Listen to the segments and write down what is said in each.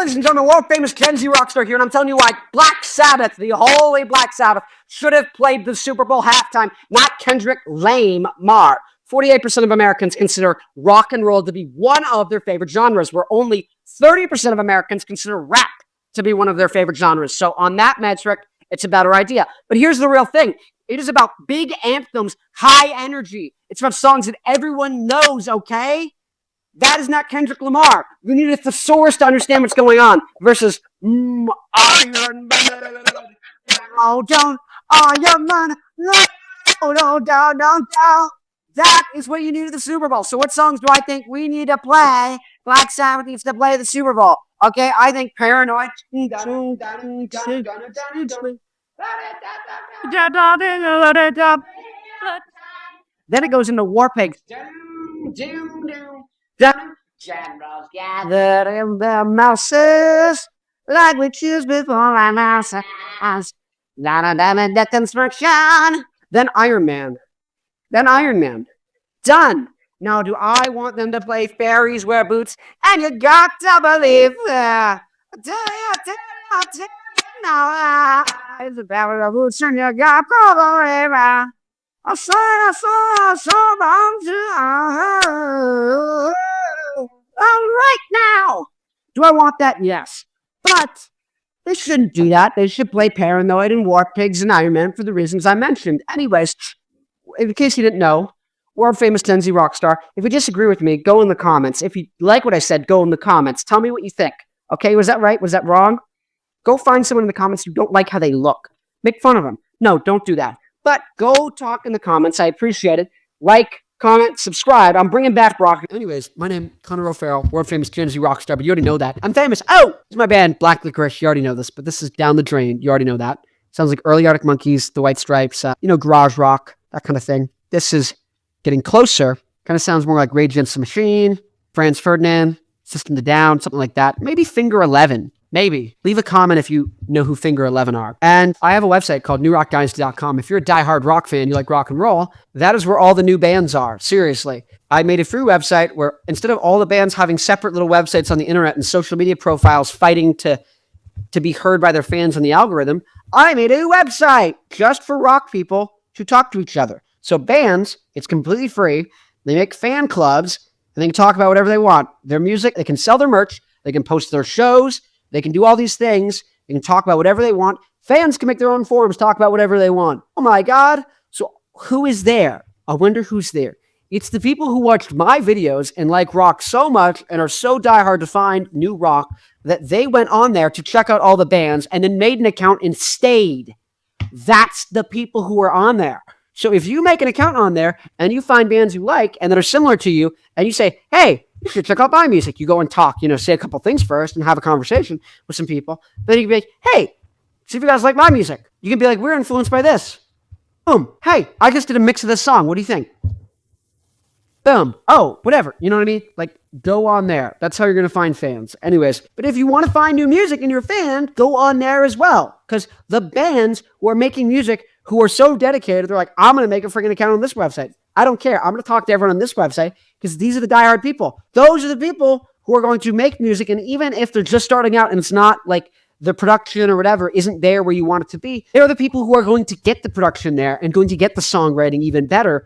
Ladies and gentlemen, world famous Gen Z rockstar here, and I'm telling you why Black Sabbath, the holy Black Sabbath, should have played the Super Bowl halftime, not Kendrick Lamar. 48% of Americans consider rock and roll to be one of their favorite genres, where only 30% of Americans consider rap to be one of their favorite genres. So on that metric, it's a better idea. But here's the real thing. It is about big anthems, high energy. It's about songs that everyone knows, okay? That is not Kendrick Lamar. You need a thesaurus to understand what's going on. Versus Iron Man. Oh, don't Iron Man. No, down. That is what you need at the Super Bowl. So what songs do I think we need to play? Black Sabbath needs to play the Super Bowl. Okay, I think Paranoid. Then it goes into War Pigs. Generals gathered in their mouses, like witches before our mouses. Deconstruction. Then Iron Man. Done. Now, do I want them to play Fairies Wear Boots? And you got to believe that. Now, it's about the boots and you got to believe that. I saw, right now. Do I want that? Yes. But they shouldn't do that. They should play Paranoid and War Pigs and Iron Man for the reasons I mentioned. Anyways, in case you didn't know, world famous Gen Z rock star. If you disagree with me, go in the comments. If you like what I said, go in the comments. Tell me what you think. Okay, was that right? Was that wrong? Go find someone in the comments who don't like how they look. Make fun of them. No, don't do that. But go talk in the comments. I appreciate it. Like, comment, subscribe. I'm bringing back rock. Anyways, my name is Farrell, world famous Gen Z rock star, but you already know that. I'm famous. Oh, this is my band, Black Licorice. You already know this, but this is Down the Drain. You already know that. Sounds like early Arctic Monkeys, The White Stripes, garage rock, that kind of thing. This is Getting Closer. Kind of sounds more like Rage Against the Machine, Franz Ferdinand, System of a Down, something like that. Maybe Finger 11. Maybe. Leave a comment if you know who Finger 11 are. And I have a website called newrockdynasty.com. If you're a diehard rock fan, you like rock and roll, that is where all the new bands are. Seriously. I made a free website where instead of all the bands having separate little websites on the internet and social media profiles fighting to be heard by their fans on the algorithm, I made a website just for rock people to talk to each other. So bands, it's completely free. They make fan clubs and they can talk about whatever they want. Their music, they can sell their merch, they can post their shows, they can do all these things. They can talk about whatever they want. Fans can make their own forums, talk about whatever they want. Oh my God. So who is there? I wonder who's there. It's the people who watched my videos and like rock so much and are so diehard to find new rock that they went on there to check out all the bands and then made an account and stayed. That's the people who are on there. So if you make an account on there and you find bands you like and that are similar to you and you say, hey, you should check out my music. You go and talk, say a couple things first and have a conversation with some people. Then you can be like, hey, see if you guys like my music. You can be like, we're influenced by this. Boom. Hey, I just did a mix of this song. What do you think? Boom. Oh, whatever. You know what I mean? Like, go on there. That's how you're going to find fans. Anyways, but if you want to find new music and you're a fan, go on there as well. Because the bands who are making music who are so dedicated, they're like, I'm going to make a freaking account on this website. I don't care. I'm going to talk to everyone on this website because these are the diehard people. Those are the people who are going to make music. And even if they're just starting out and it's not like the production or whatever isn't there where you want it to be, they're the people who are going to get the production there and going to get the songwriting even better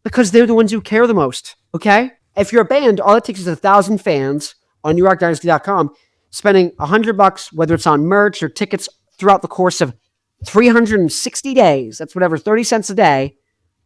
because they're the ones who care the most. Okay? If you're a band, all it takes is 1,000 fans on newrockdynasty.com spending $100, whether it's on merch or tickets throughout the course of 360 days. That's whatever, 30 cents a day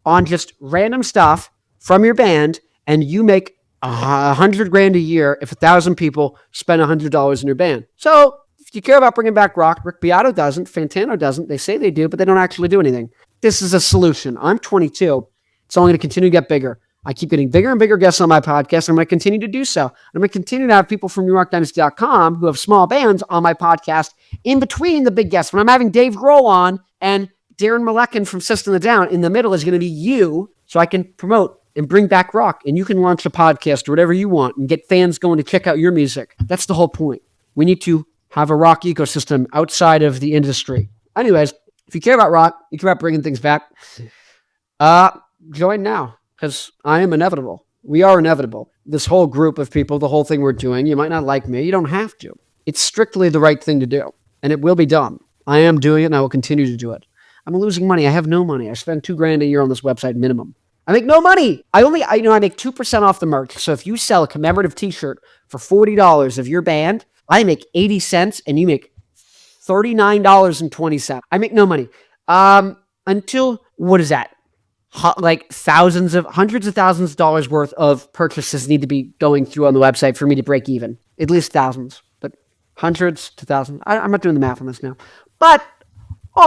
on just random stuff from your band, and you make $100,000 a year if 1,000 people spend $100 in your band. So if you care about bringing back rock, Rick Beato doesn't, Fantano doesn't. They say they do, but they don't actually do anything. This is a solution. I'm 22. It's only going to continue to get bigger. I keep getting bigger and bigger guests on my podcast. I'm going to continue to do so. I'm going to continue to have people from newrockdynasty.com who have small bands on my podcast in between the big guests. When I'm having Dave Grohl on and Darren Malekin from System of a Down, in the middle is going to be you, so I can promote and bring back rock, and you can launch a podcast or whatever you want and get fans going to check out your music. That's the whole point. We need to have a rock ecosystem outside of the industry. Anyways, if you care about rock, you care about bringing things back, join now, because I am inevitable. We are inevitable. This whole group of people, the whole thing we're doing, you might not like me. You don't have to. It's strictly the right thing to do, and it will be done. I am doing it, and I will continue to do it. I'm losing money. I have no money. I spend $2,000 a year on this website minimum. I make no money. I make 2% off the merch. So if you sell a commemorative t-shirt for $40 of your band, I make 80 cents and you make $39.20. I make no money. Until, what is that? Like hundreds of thousands of dollars worth of purchases need to be going through on the website for me to break even. At least thousands, but hundreds to thousands. I'm not doing the math on this now. But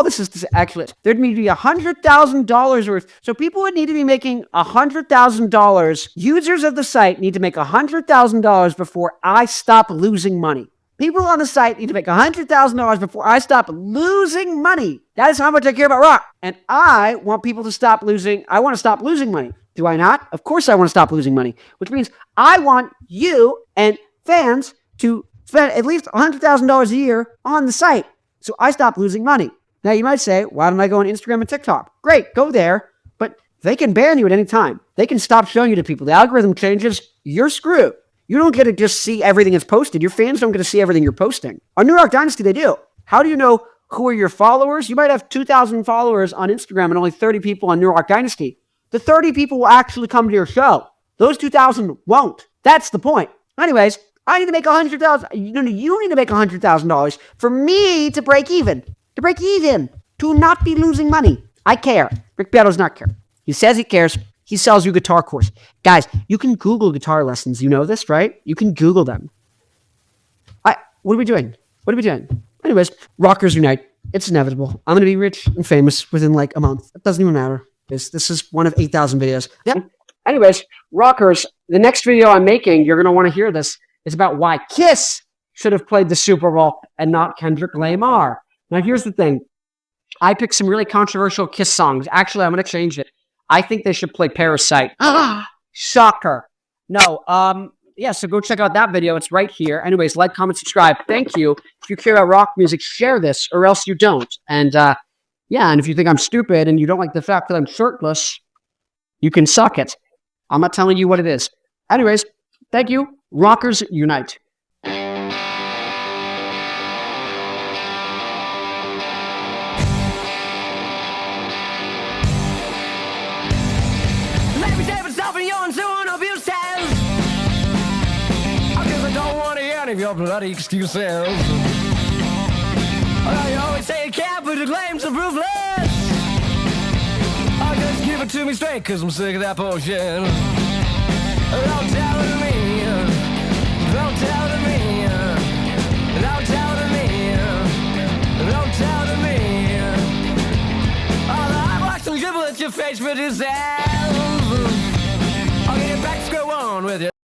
this is actually, there'd need to be $100,000 worth. So people would need to be making $100,000. Users of the site need to make $100,000 before I stop losing money. People on the site need to make $100,000 before I stop losing money. That is how much I care about rock. And I want people to stop losing. I want to stop losing money. Do I not? Of course I want to stop losing money, which means I want you and fans to spend at least $100,000 a year on the site. So I stop losing money. Now you might say, why don't I go on Instagram and TikTok? Great, go there. But they can ban you at any time. They can stop showing you to people. The algorithm changes, you're screwed. You don't get to just see everything that's posted. Your fans don't get to see everything you're posting. On New Rock Dynasty, they do. How do you know who are your followers? You might have 2,000 followers on Instagram and only 30 people on New Rock Dynasty. The 30 people will actually come to your show. Those 2,000 won't. That's the point. Anyways, I need to make $100,000. You need to make $100,000 for me to break even. To break even. To not be losing money. I care. Rick Beato does not care. He says he cares. He sells you a guitar course. Guys, you can Google guitar lessons. You know this, right? You can Google them. What are we doing? Anyways, Rockers Unite. It's inevitable. I'm going to be rich and famous within like a month. It doesn't even matter. This is one of 8,000 videos. Yep. Anyways, Rockers, the next video I'm making, you're going to want to hear this. It's about why Kiss should have played the Super Bowl and not Kendrick Lamar. Now, here's the thing. I picked some really controversial Kiss songs. Actually, I'm going to change it. I think they should play Parasite. Shocker. No, so go check out that video. It's right here. Anyways, like, comment, subscribe. Thank you. If you care about rock music, share this, or else you don't. And, and if you think I'm stupid and you don't like the fact that I'm shirtless, you can suck it. I'm not telling you what it is. Anyways, thank you. Rockers Unite. Of your bloody excuses. You always say you can't, but your claims are proofless. Just give it to me straight, cause I'm sick of that bullshit. Don't tell it to me. Don't tell it to me. Don't tell it to me. Don't tell it to me. I watch them dribble at your face for yourself.